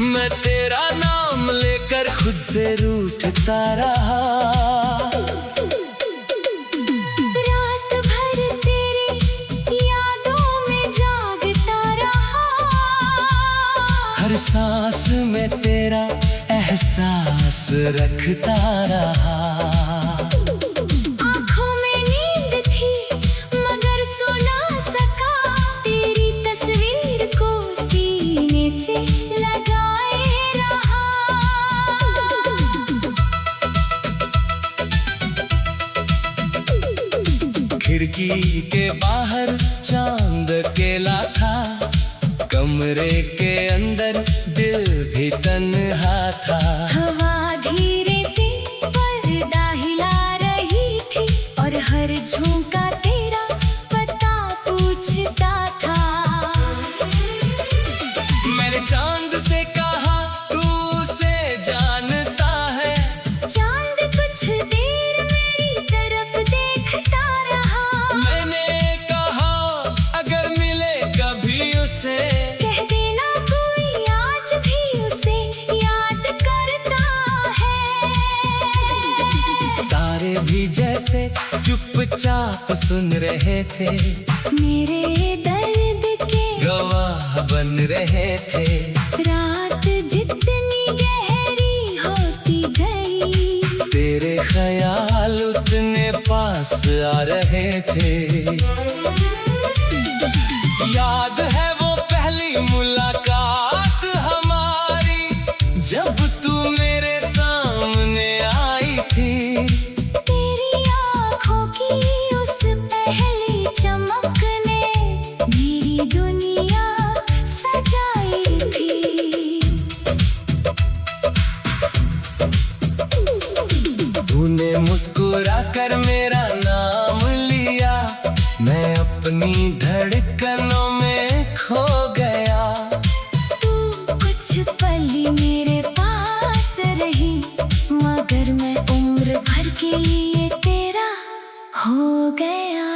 मैं तेरा नाम लेकर खुद से रूठता रहा। रात भर तेरी यादों में जागता रहा। हर सांस में तेरा एहसास रखता रहा। आँखों में नींद थी मगर सो ना सका। तेरी तस्वीर को सीने से लगाए रहा। खिड़की के बाहर चांद अकेला था, कमरे के अंदर दिल भी तन्हा था। हवा धीरे से पर्दा हिला रही थी और हर झोंका तेरा पता पूछता था। मैंने चांद से कहा तू उसे जानता है। चांद कुछ देर मेरी तरफ देखता रहा। मैंने कहा अगर मिले कभी उसे, कह देना कोई आज भी उसे याद करता है। तारे भी जैसे चुपचाप सुन रहे थे, मेरे दर्द के गवाह बन रहे थे। रात जितनी गहरी होती गई, तेरे ख्याल उतने पास आ रहे थे। याद है वो पहली मुलाकात हमारी, जब तू मेरे सामने आई थी। तेरी आँखों की उस पहली चमक ने मेरी दुनिया सजाई थी। तूने मुस्कुरा कर मेरा नाम लिया, मैं अपनी धड़कनों में खो गया। तू कुछ पल मेरे पास रही मगर मैं उम्र भर के लिए तेरा हो गया।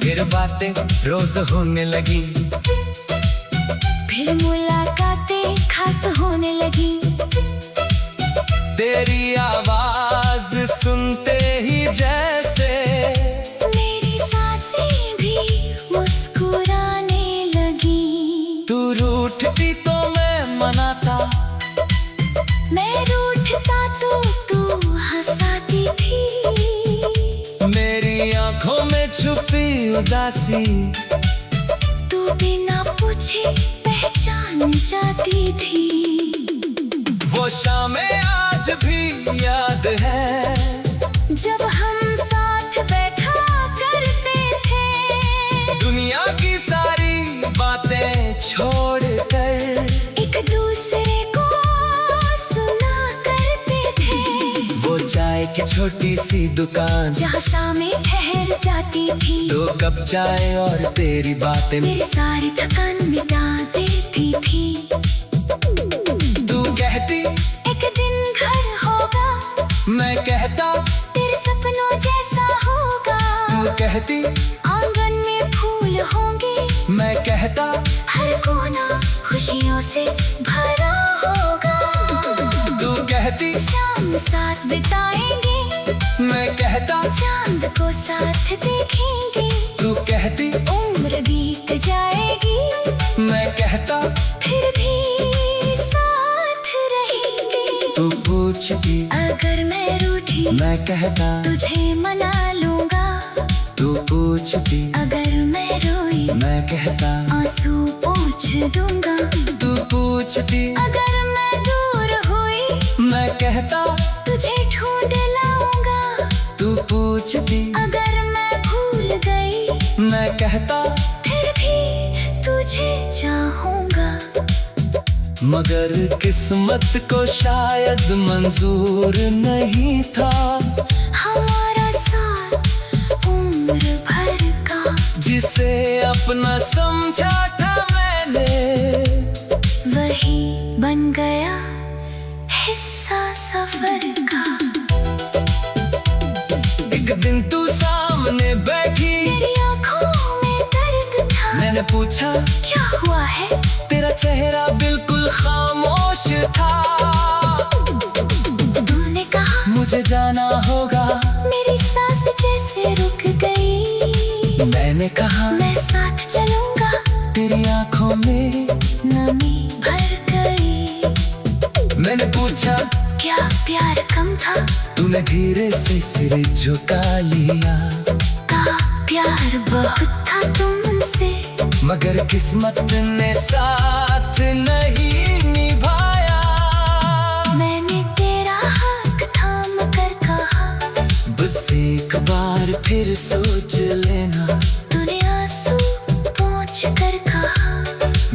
फिर बातें रोज होने लगी, फिर मुलाकातें खास होने लगी। तेरी आवाज सुनते ही जैसे मेरी सांसें भी मुस्कुराने लगी। तू रूठती तो मैं मनाता, मैं रूठता तो तू हंसाती थी। मेरी आंखों में छुपी उदासी तू बिना पूछे पहचान जाती थी। वो शामें आज भी याद है, जब हम साथ बैठा करते थे। दुनिया की सारी बातें छोड़कर एक दूसरे को सुना करते थे। वो चाय की छोटी सी दुकान, जहाँ शामें ठहर जाती थी। 2 कप चाय और तेरी बातें मेरी सारी थकान मिटा देती थी। तू कहती एक दिन घर होगा, मैं कहता तेरे सपनों जैसा होगा। तू कहती आंगन में फूल होंगे, मैं कहता हर कोना खुशियों से भरा होगा। तू कहती शाम साथ बिताएंगे, मैं कहता चांद को साथ देखेंगे। तू कहती उम्र बीत जाएगी, मैं कहता फिर भी साथ रहेंगे। तू पूछती अगर मैं रूठी, मैं कहता तुझे मना लूंगा। तू पूछती अगर मैं रोई, मैं कहता आंसू पोंछ दूंगा। तू पूछती अगर मैं दूर हुई, मैं कहता तुझे ढूंढ लाऊंगा। तू पूछती अगर मैं भूल गई, मैं कहता फिर भी तुझे चाहूंगा। मगर किस्मत को शायद मंजूर नहीं था हमारा साथ उम्र भर का, जिसे अपना समझा था मैंने, वही बन गया हिस्सा सफर का। एक दिन तू सामने बैठी, तेरी आंखों में दर्द था। मैंने मैंने पूछा क्या हुआ है? तेरा चेहरा बिल्कुल खामोश था। तूने कहा मुझे जाना होगा। मेरी सांस जैसे रुक गई। मैंने कहा मैं साथ चलूंगा। तेरी आंखों में नमी भर गई। मैंने पूछा क्या प्यार कम था? तूने धीरे से सिर झुका लिया। कहा प्यार बहुत था तुमसे, मगर किस्मत ने साथ नहीं निभाया। मैंने तेरा हाथ थाम कर कहा बस एक बार फिर सोच लेना। तूने आंसू पोंछ कर कहा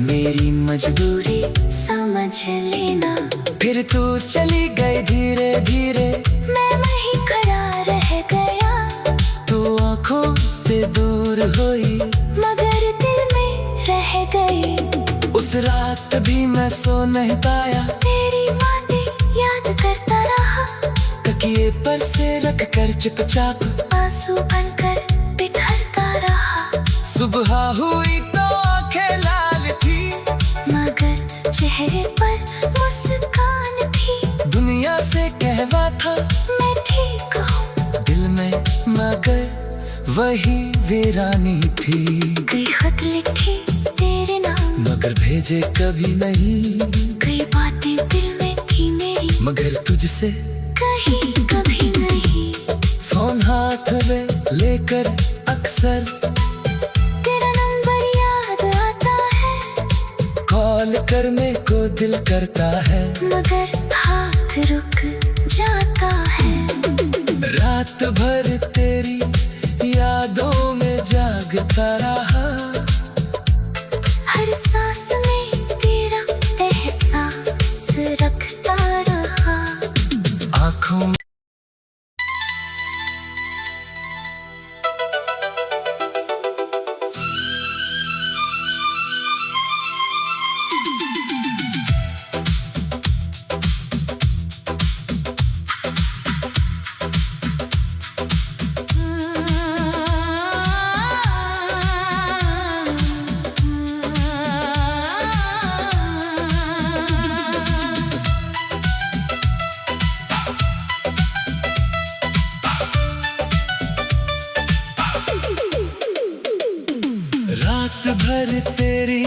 मेरी मजबूरी समझ लेना। फिर तू चली गई धीरे धीरे। मैं वहीं खड़ा रह गया। तू आंखों से दूर हुई, मगर दिल में रह गई। उस रात भी मैं सो नहीं पाया। तेरी बातें याद करता रहा। तकिए पर से रख कर चुपचाप आंसू बनकर बिखरता रहा। सुबह हुई तो आंखें लाल थी, मगर चेहरे पर मुस्कान थी। दुनिया से कहवा था मैं ठीक हूँ। दिल में, मगर वही वीरानी थी। कई खत लिखे तेरे नाम, मगर भेजे कभी नहीं। कई बातें दिल में थी मेरी, मगर तुझसे कहीं कभी नहीं। फोन हाथ में लेकर अक्सर तेरा नंबर याद आता है, कॉल करने को दिल करता है। मगर हाथ रुक जाता है। रात भर तेरी यादों में जागता रहा। हर सांस में तेरा एहसास रखता रहा। आँखों में रात भर तेरी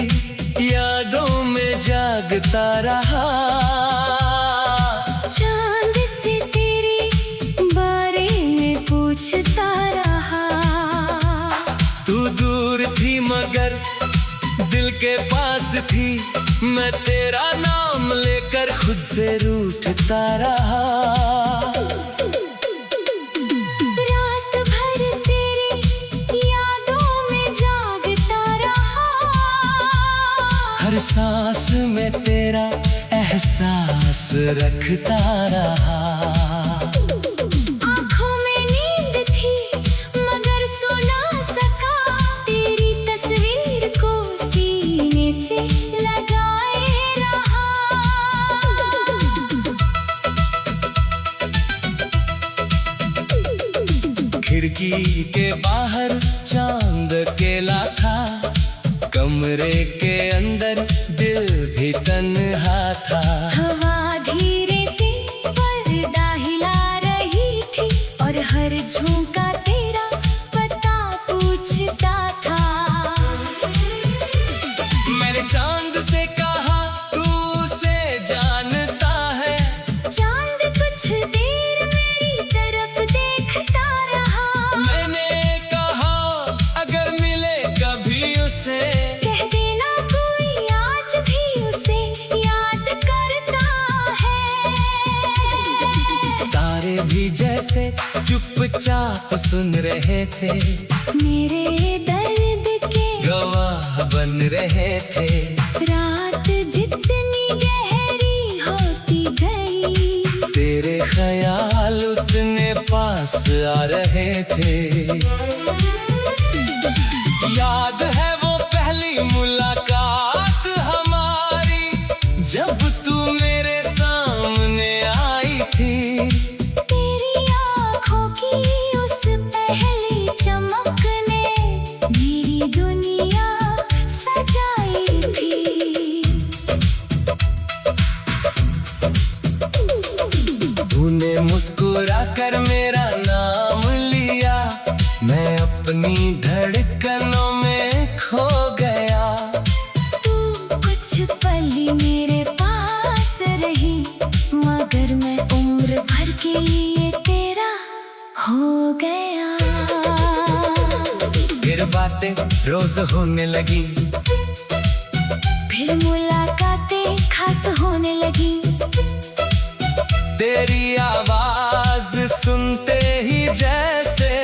यादों में जागता रहा। चांद से तेरे बारे में पूछता रहा। तू दूर थी मगर दिल के पास थी। मैं तेरा नाम लेकर खुद से रूठता रहा। रात भर तेरी यादों में जागता रहा। हर सांस में तेरा एहसास रखता रहा। आँखों में नींद थी मगर सो ना सका। तेरी तस्वीर को सीने से लगाए रहा। खिड़की के बाहर चांद अकेला था। कमरे के अंदर दिल भी तन्हा था। हवा धीरे से पर्दा हिला रही थी और हर झोंका तेरा पता पूछता था। मैंने चांद से कहा तू उसे जानता है। चांद कुछ देर मेरी तरफ देखता रहा। मैंने कहा अगर मिले कभी उसे, कह देना कोई आज भी उसे याद करता है। तारे भी जैसे चुपचाप सुन रहे थे। मेरे दर्द के गवाह बन रहे थे। रात जितनी गहरी होती गई, तेरे ख्याल उतने पास आ रहे थे। याद है वो पहली मुलाकात हमारी, जब तू मेरे सामने आई थी। तेरी आँखों की उस पहली चमक ने मेरी दुनिया अपनी धड़कनों में खो गया। तू कुछ पल ही मेरे पास रही, मगर मैं उम्र भर के लिए तेरा हो गया। फिर बातें रोज होने लगी, फिर मुलाकातें खास होने लगी। तेरी आवाज सुनते ही जैसे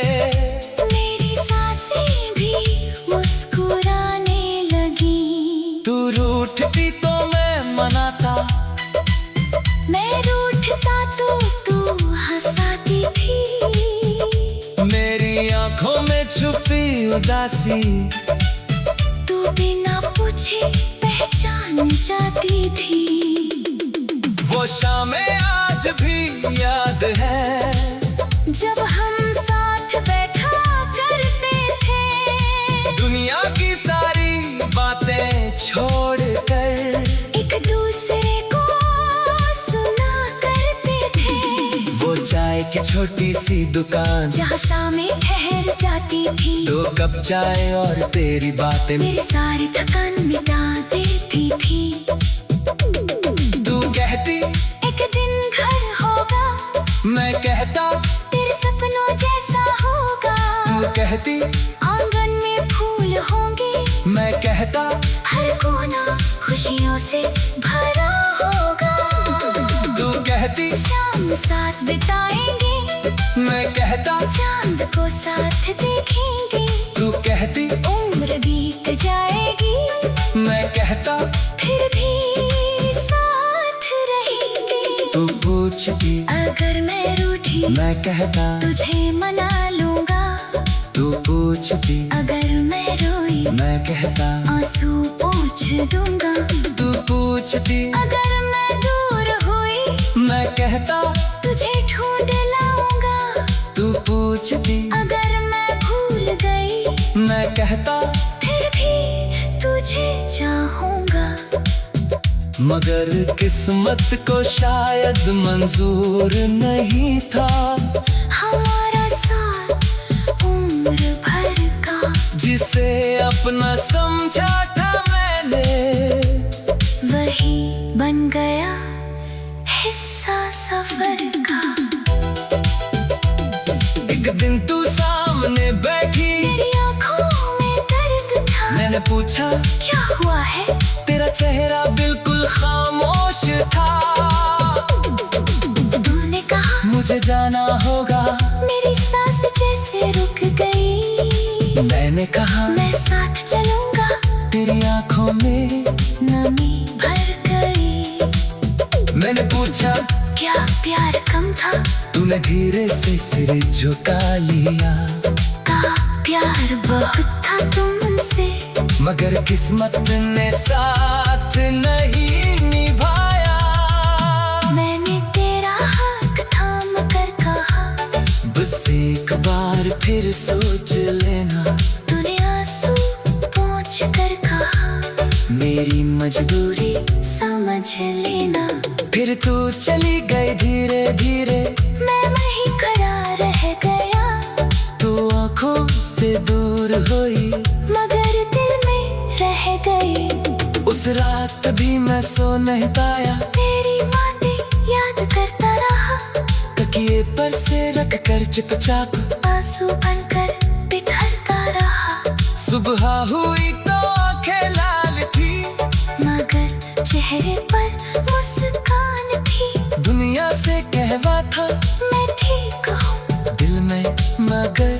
मेरी सांसें भी मुस्कुराने लगी। तू रूठती तो मैं मनाता, मैं रूठता तो तू हंसाती थी। मेरी आंखों में छुपी उदासी तू बिना पूछे पहचान जाती थी। वो शामें आज भी याद है, जब हम साथ बैठा करते थे। दुनिया की सारी बातें छोड़कर एक दूसरे को सुना करते थे। वो चाय की छोटी सी दुकान, जहाँ शामें ठहर जाती थी। 2 कप चाय और तेरी बातें मेरी सारी थकान मिटा देती थी। तू कहती एक दिन घर होगा, मैं कहता तेरे सपनों जैसा होगा। तू कहती आंगन में फूल होंगे, मैं कहता हर कोना खुशियों से भरा होगा। तू कहती शाम साथ बिताएंगे, मैं कहता चांद को साथ देखेंगे। तू कहती उम्र बीत जाएगी, मैं कहता फिर भी साथ रहेंगे। तू पूछती अगर मैं रूठी, मैं कहता तुझे मना लूंगा। तू पूछती अगर मैं रोई, मैं कहता आंसू पोंछ दूंगा। तू पूछती अगर मैं दूर हुई, मैं कहता तुझे ढूंढ लाऊंगा। तू पूछती अगर मैं भूल गई, मैं कहता फिर भी तुझे चाहूंगा। मगर किस्मत को शायद मंजूर नहीं था हमारा साथ उम्र भर का, जिसे अपना समझा था मैंने, वही बन गया हिस्सा सफर का। एक दिन तू सामने बैठी, मेरी आंखों में दर्द था। मैंने पूछा क्या हुआ है? तेरा चेहरा बिल्कुल खामोश था। तूने कहा मुझे जाना होगा, मेरी सांस जैसे रुक गई। मैंने कहा मैं साथ चलूंगा, तेरी आंखों में नमी भर गई। मैंने पूछा क्या प्यार कम था? तूने धीरे से सिर झुका लिया। कहा प्यार बहुत था तुमसे, मगर किस्मत ने साथ नहीं निभाया। मैंने तेरा हाथ थाम कर कहा, बस एक बार फिर सोच लेना। तूने आंसू पोंछ कर कहा, मेरी मजबूरी समझ लेना। फिर तू चली गई धीरे धीरे, मैं वहीं खड़ा रह गया। तू आंखों से दूर हुई, मगर दिल में रह गई। उस रात भी मैं सो नहीं पाया, तेरी बातें याद करता रहा। तकिए पर से रख कर चुपचाप आंसू बनकर बिखरता रहा। सुबह हुई तो आंखें लाल थी, मगर चेहरे पर मुस्कान थी। दुनिया से कहवा था मैं ठीक हूँ, दिल में, मगर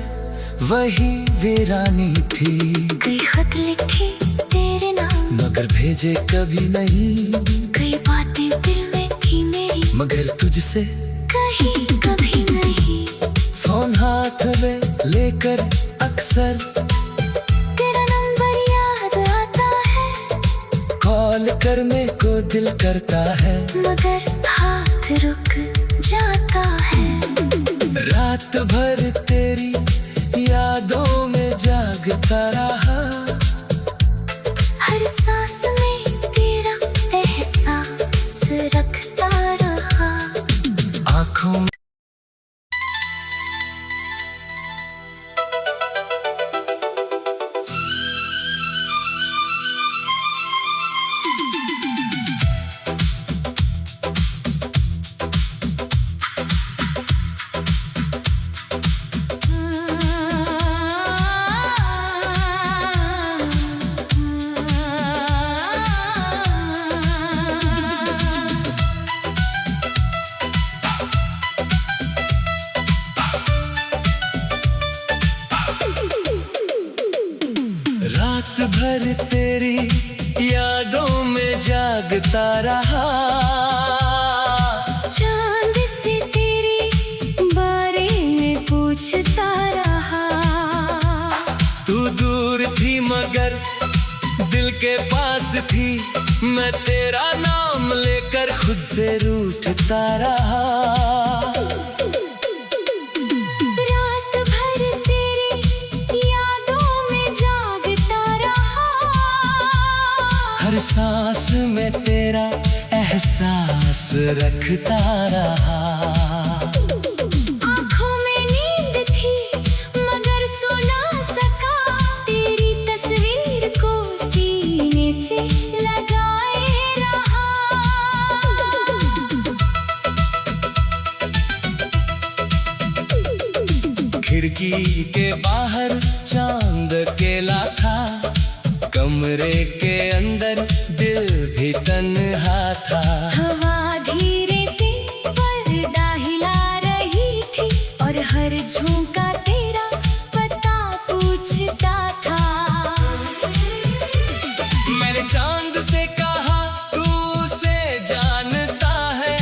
वही वीरानी थी। कई खत लिखे तेरे नाम, मगर भेजे कभी नहीं। कई बातें दिल में थी मेरी, मगर तुझसे कहीं कभी नहीं। फोन हाथ में लेकर अक्सर तेरा नंबर याद आता है, कॉल करने को दिल करता है। मगर हाथ रुक जाता है। रात भर तेरी यादों में जागता रहा, हर सांस में तेरा एहसास रखता रहा। आँखों भर तेरी यादों में जागता रहा। चांद से तेरे बारे में पूछता रहा। तू दूर थी मगर दिल के पास थी, मैं तेरा नाम लेकर खुद से रूठता रहा। रात भर तेरी यादों में जागता रहा। हर सांस में तेरा एहसास रखता रहा। आँखों में नींद थी मगर सो ना सका, तेरी तस्वीर को सीने से लगाए रहा। खिड़की के बाहर चांद अकेला था, कमरे के अंदर दिल भी तन्हा था। हवा धीरे से पर्दा हिला रही थी और हर झोंका तेरा पता पूछता था। मैंने चांद से कहा तू उसे जानता है।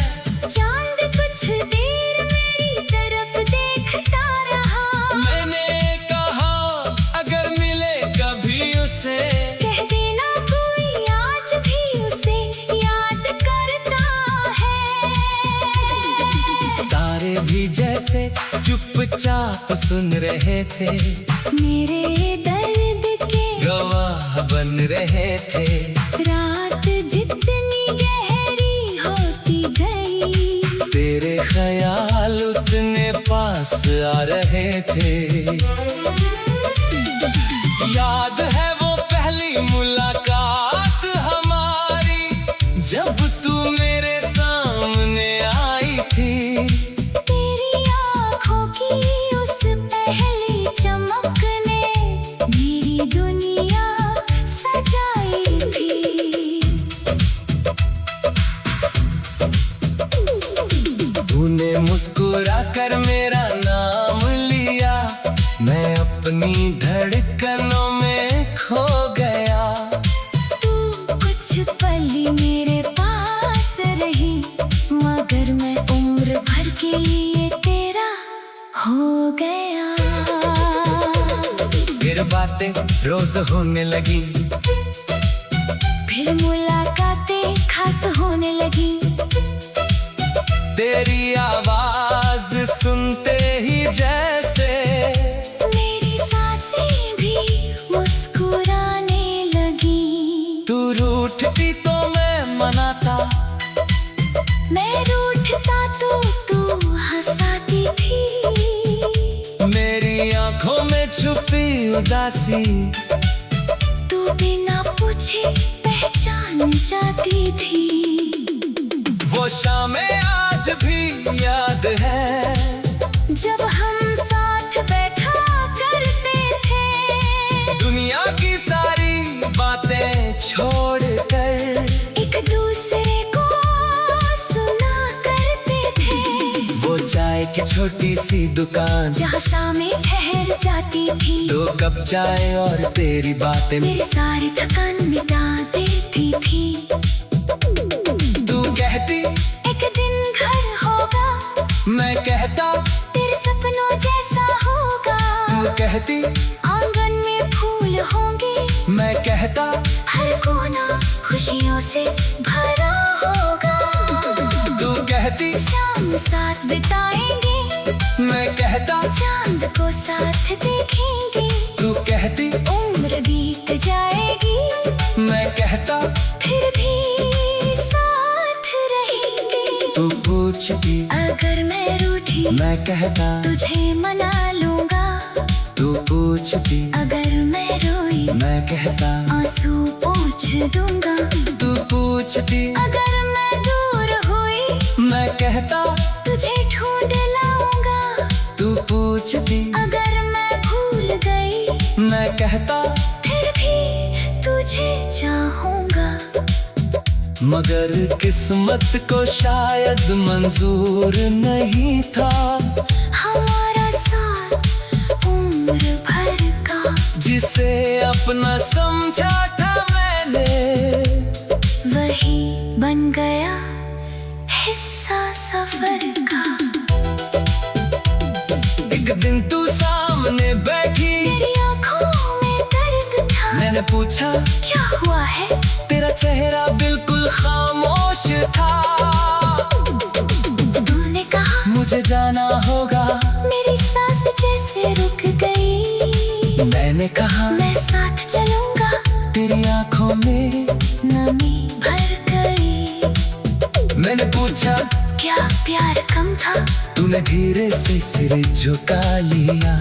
चांद कुछ देर मेरी तरफ देखता रहा। मैंने कहा अगर मिले कभी उसे, कह देना कोई आज भी उसे याद करता है। तारे भी जैसे चुपचाप सुन रहे थे, मेरे दर्द के गवाह बन रहे थे। रात जितनी गहरी होती गई, तेरे ख्याल उतने पास आ रहे थे। याद है वो पहली मुलाकात हमारी, जब तू मेरे सामने आई थी। तेरी आँखों की उस पहली चमक ने मेरी दुनिया सजाई थी। तूने मुस्कुरा कर मेरा नाम लिया, मैं अपनी धड़कनों में खो गया। तू कुछ पल मेरे पास रही, मगर मैं उम्र भर के लिए तेरा हो गया। फिर बातें रोज होने लगी, फिर मुलाकातें खास होने लगी। तेरी आवाज सुनते ही जैसे मेरी सांसें भी मुस्कुराने लगी। तू रूठती तो मैं मनाता, मैं रूठता तो तू हंसाती थी। मेरी आंखों में छुपी उदासी तू बिना पूछे पहचान जाती थी। वो शामें आज भी याद है, जब हम साथ बैठा करते थे, दुनिया की सारी बातें छोड़कर एक दूसरे को सुना करते थे। वो चाय की छोटी सी दुकान, जहाँ शामें ठहर जाती थी, 2 कप चाय और तेरी बातें मेरी सारी थकान मिटा देती थी। तू कहती एक दिन घर होगा, मैं कहता तेरे सपनों जैसा होगा। तू कहती आंगन में फूल होंगे, मैं कहता हर कोना खुशियों से भरा होगा। तू कहती शाम साथ बिताएंगे, मैं कहता चांद को साथ देखेंगे। तू कहती उम्र बीत जाएगी, मैं कहता फिर भी साथ रहेंगे। तू पूछती अगर मैं रूठी, मैं कहता तुझे मना लूंगा। तू पूछती अगर मैं रोई, मैं कहता आंसू पोंछ दूंगा। तू पूछती अगर मैं दूर हुई, मैं कहता तुझे ढूंढ लाऊंगा। तू पूछती अगर मैं भूल गई, मैं कहता फिर भी तुझे चाहूंगा। मगर किस्मत को शायद मंजूर नहीं था हमारा साथ उम्र भर का, जिसे अपना समझा था। एक दिन तू सामने बैठी, मेरी आंखों में दर्द था। मैंने पूछा क्या हुआ है? तेरा चेहरा बिल्कुल खामोश था। तूने कहा मुझे जाना होगा। मेरी सांस जैसे रुक गई। मैंने कहा मैं साथ चलूंगा। तेरी आंखों में नमी भर गई। मैंने पूछा क्या प्यार कम था? तूने धीरे से सिर झुका लिया।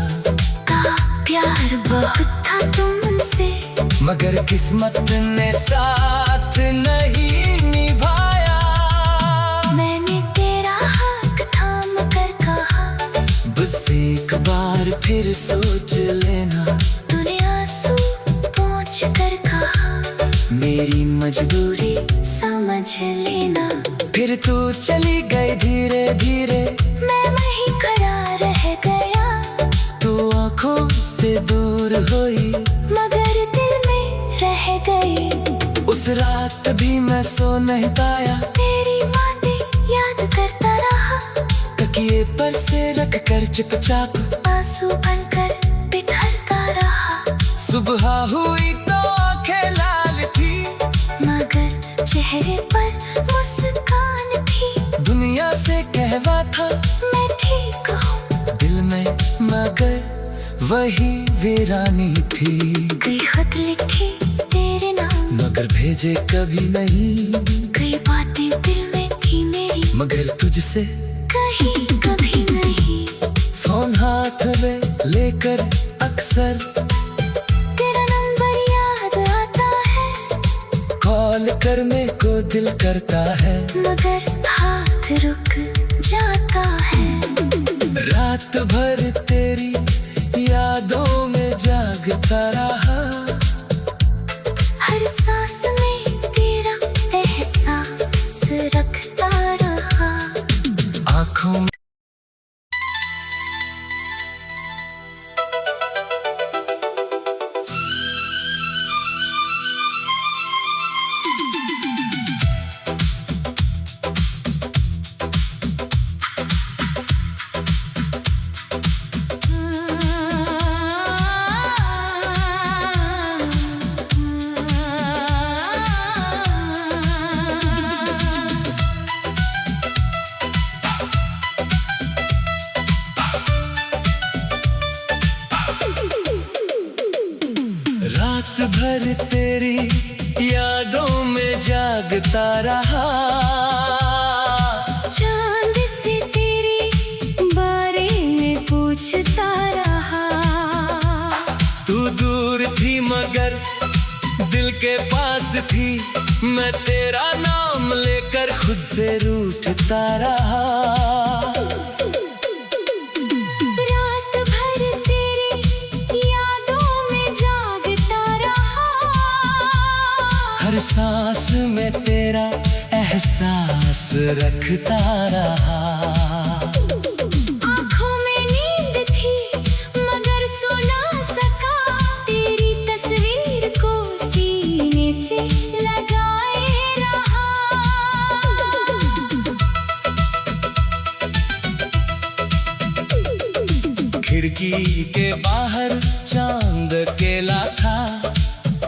कहा प्यार बहुत था तुमसे, मगर किस्मत ने साथ नहीं निभाया। मैंने तेरा हाथ थाम कर कहा बस एक बार फिर सोच लेना। तूने आंसू पोंछ कर कहा मेरी मजबूरी समझ लेना। फिर तू चली गई धीरे धीरे, मैं वहीं खड़ा रह गया। तू आंखों से दूर हुई, मगर दिल में रह गई। उस रात भी मैं सो नहीं पाया। तेरी बातें याद करता रहा, तकिए पर से रख कर चुपचाप आंसू बनकर बिखरता रहा। सुबह हुई तो आंखें लाल थी, मगर चेहरे पर मुस्कान थी। दुनिया से कहवा था मैं ठीक हूँ, दिल में, मगर वही वीरानी थी। कई खत लिखे तेरे नाम, मगर भेजे कभी नहीं। कई बातें दिल में थी मेरी, मगर तुझसे कहीं कभी नहीं। फोन हाथ में लेकर अक्सर तेरा नंबर याद आता है, कॉल करने को दिल करता है। मगर हाथ रुक जाता है। रात भर तेरी यादों में जागता रहा। हर सांस में तेरा एहसास रखता रहा। आँखों में रात भर तेरी यादों में जागता रहा। चांद से तेरे बारे में पूछता रहा। तू दूर थी मगर दिल के पास थी, मैं तेरा नाम लेकर खुद से रूठता रहा। रात भर तेरी यादों में जागता रहा। हर सांस में तेरा एहसास रखता रहा। आँखों में नींद थी मगर सो ना सका। तेरी तस्वीर को सीने से लगाए रहा। खिड़की के बाहर चांद अकेला था,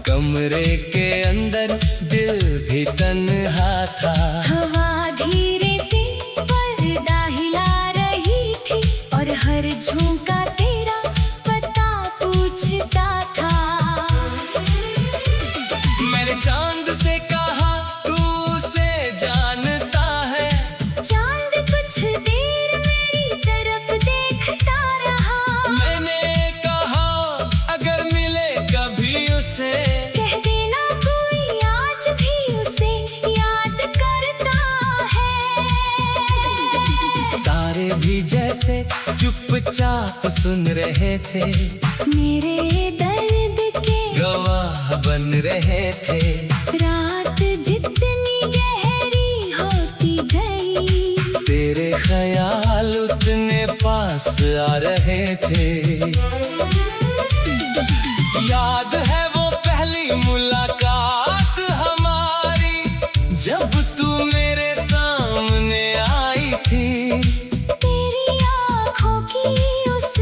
कमरे के अंदर दिल भी तन्हा था। हवा धीरे से पर्दा हिला रही थी और हर झोंका तेरा पता पूछता था। मैंने चांद से कहा तू उसे जानता है। चांद कुछ देर मेरी तरफ देखता रहा। मैंने कहा अगर मिले कभी उसे, कह देना कोई आज भी उसे याद करता है। तारे भी जैसे चुपचाप सुन रहे थे, मेरे दर्द के गवाह बन रहे थे। रात जितनी गहरी होती गई, तेरे ख्याल उतने पास आ रहे थे। याद है वो पहली मुलाकात हमारी, जब तू मेरे सामने आई थी। तेरी आँखों की उस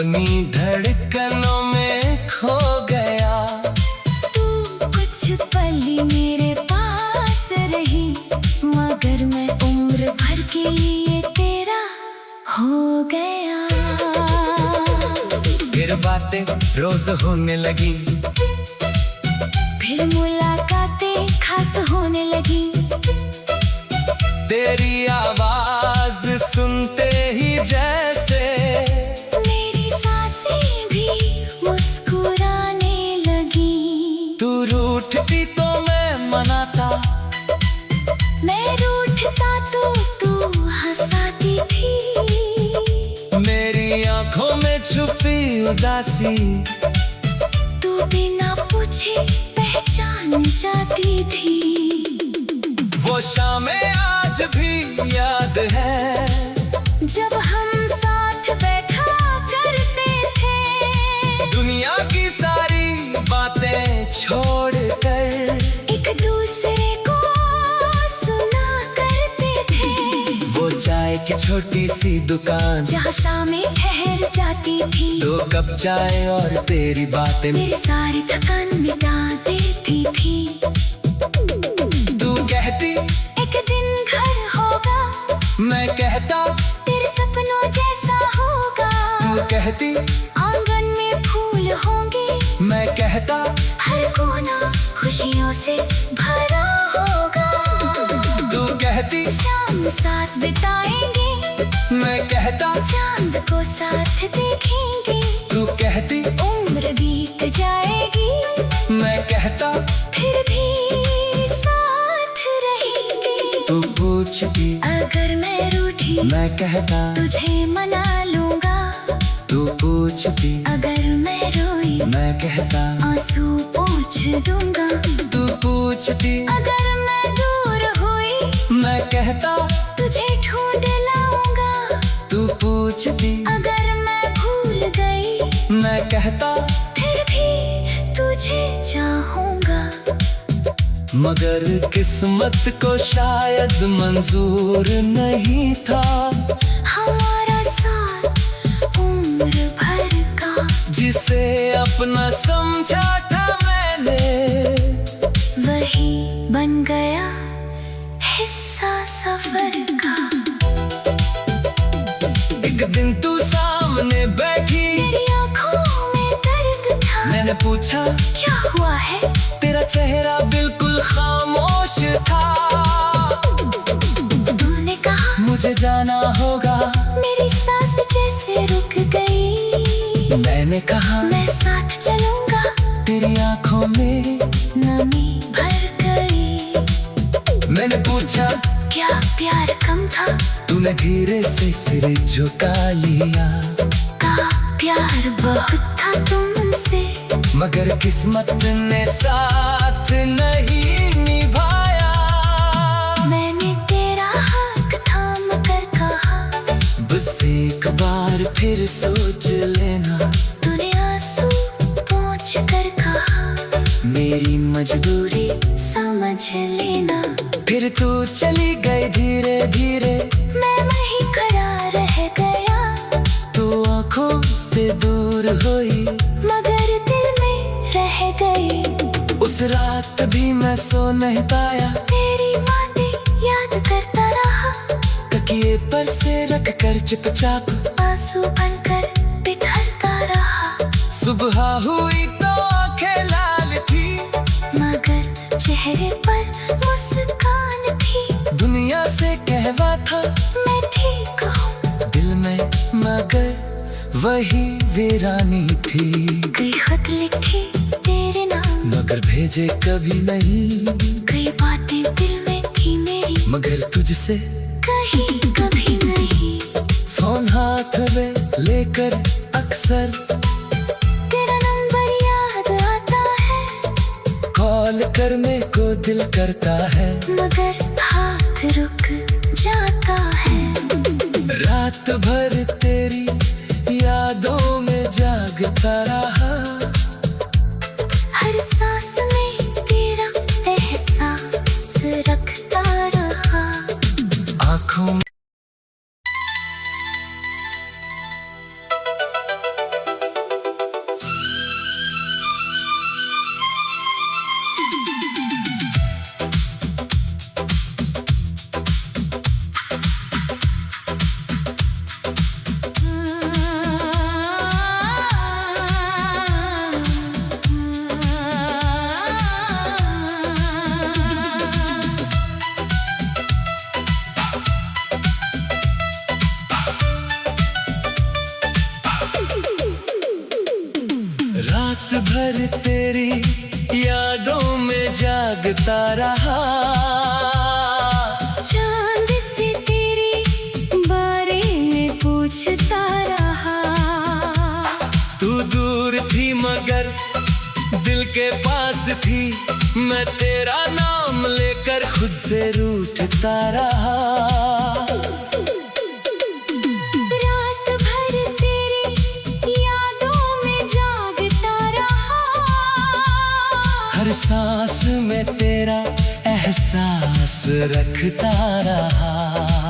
अपनी धड़कनों में खो गया। तू कुछ पल मेरे पास रही, मगर मैं उम्र भर के लिए तेरा हो गया। फिर बातें रोज होने लगी, फिर मुलाकातें खास होने लगी। तेरी आवाज सुनते ही जैसे मेरी सांसें भी मुस्कुराने लगी। तू रूठती तो मैं मनाता, मैं रूठता तो तू हंसाती थी। मेरी आंखों में छुपी उदासी तू बिना पूछे पहचान जाती थी। वो शामें आज भी याद है, जब हम साथ बैठा करते थे। दुनिया की सारी बातें छोड़कर एक दूसरे को सुना करते थे। वो चाय की छोटी सी दुकान, जहाँ शामें ठहर जाती थी। 2 कप चाय और तेरी बातें मेरी सारी थकान मिटा देती थी। तू कहती एक दिन घर होगा, मैं कहता तेरे सपनों जैसा होगा। तू कहती आंगन में फूल होंगे, मैं कहता हर कोना खुशियों से भरा होगा। तू कहती शाम साथ बिताएंगे, मैं कहता चांद को साथ देखेंगे। तू कहती उम्र बीत जाएगी, मैं कहता फिर भी साथ रहेंगे। तू पूछती अगर मैं रूठी, मैं कहता तुझे मना लूंगा। तू पूछती अगर मैं रोई, मैं कहता आंसू पोंछ दूंगा। तू पूछती अगर मैं दूर हुई, मैं कहता तुझे ढूंढ लाऊंगा। तू पूछती अगर मैं भूल गई, मैं कहता फिर भी तुझे चाहूंगा। मगर किस्मत को शायद मंजूर नहीं था हमारा साथ उम्र भर का, जिसे अपना समझा था मैंने, वही बन गया हिस्सा सफर का। एक दिन तू सामने बैठी, तेरी आंखों में दर्द था। मैंने पूछा क्या हुआ है? तेरा चेहरा बिल्कुल खामोश था। तूने कहा मुझे जाना होगा, मेरी सांस जैसे रुक गई। मैंने कहा मैं साथ चलूंगा, तेरी आंखों में नमी भर गई। मैंने पूछा क्या प्यार कम था? तूने धीरे से सिर झुका लिया। कहा प्यार बहुत था तुमसे, मगर किस्मत ने साथ नहीं निभाया। मैंने तेरा हाथ थाम कर कहा, बस एक बार फिर सोच लेना। तूने आंसू पोंछ कर कहा, मेरी मजबूरी समझ लेना। फिर तू चली गई धीरे धीरे, मैं वहीं खड़ा रह गया। तू आंखों से दूर हुई, मगर दिल में रह गई। उस रात भी मैं सो नहीं पाया, तेरी बातें याद करता रहा। तकिए पर से रख कर चुपचाप आंसू बनकर बिखरता रहा। सुबह हुई तो आंखें लाल थी, मगर चेहरे पर मुस्कान थी। दुनिया से कहवा था मैं ठीक हूँ, दिल में मगर वही वीरानी थी। कई खत लिखे तेरे नाम, मगर भेजे कभी नहीं, कई बातें दिल में थी मेरी, मगर तुझसे कहीं कभी नहीं। फोन हाथ में लेकर अक्सर तेरा नंबर याद आता है, कॉल करने को दिल करता है, मगर हाथ रुक जाता है। रात भर तेरी यादों में जागता रहा, हर सांस में तेरा एहसास रखता रहा। आँखों रहा। तू दूर थी मगर दिल के पास थी, मैं तेरा नाम लेकर खुद से रूठता रहा। रात भर तेरी यादों में जागता रहा। हर सांस में तेरा एहसास रखता रहा।